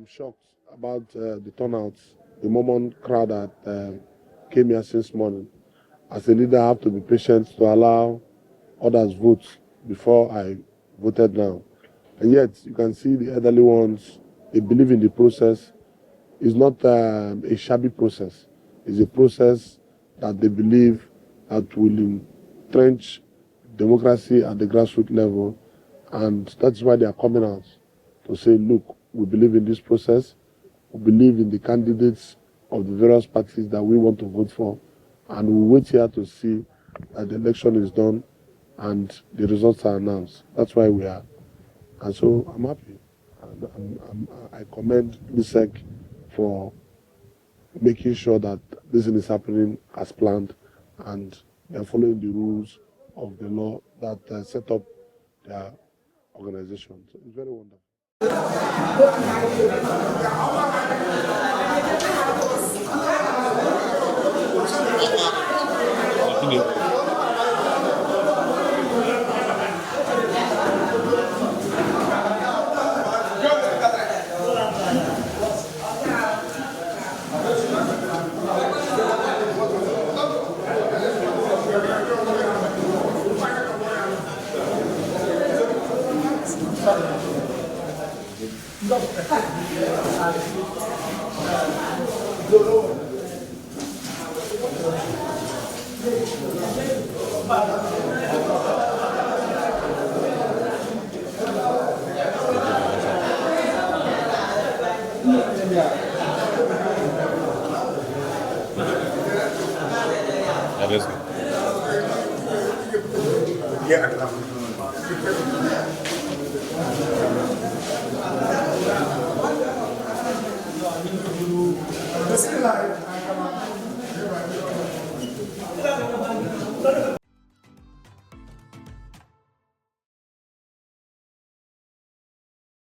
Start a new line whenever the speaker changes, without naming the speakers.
I'm shocked about the turnout, the moment crowd that came here since morning. As a leader, I have to be patient to allow others vote before I voted now. And yet, you can see the elderly ones, they believe in the process. It's not a shabby process. It's a process that they believe that will entrench democracy at the grassroots level. And that's why they are coming out to say, look, we believe in this process. We believe in the candidates of the various parties that we want to vote for. And we wait here to see that the election is done and the results are announced. That's why we are. And so I'm happy. And I commend LISEC for making sure that this thing is happening as planned and they are following the rules of the law that set up their organization. So it's very wonderful.
Yeah.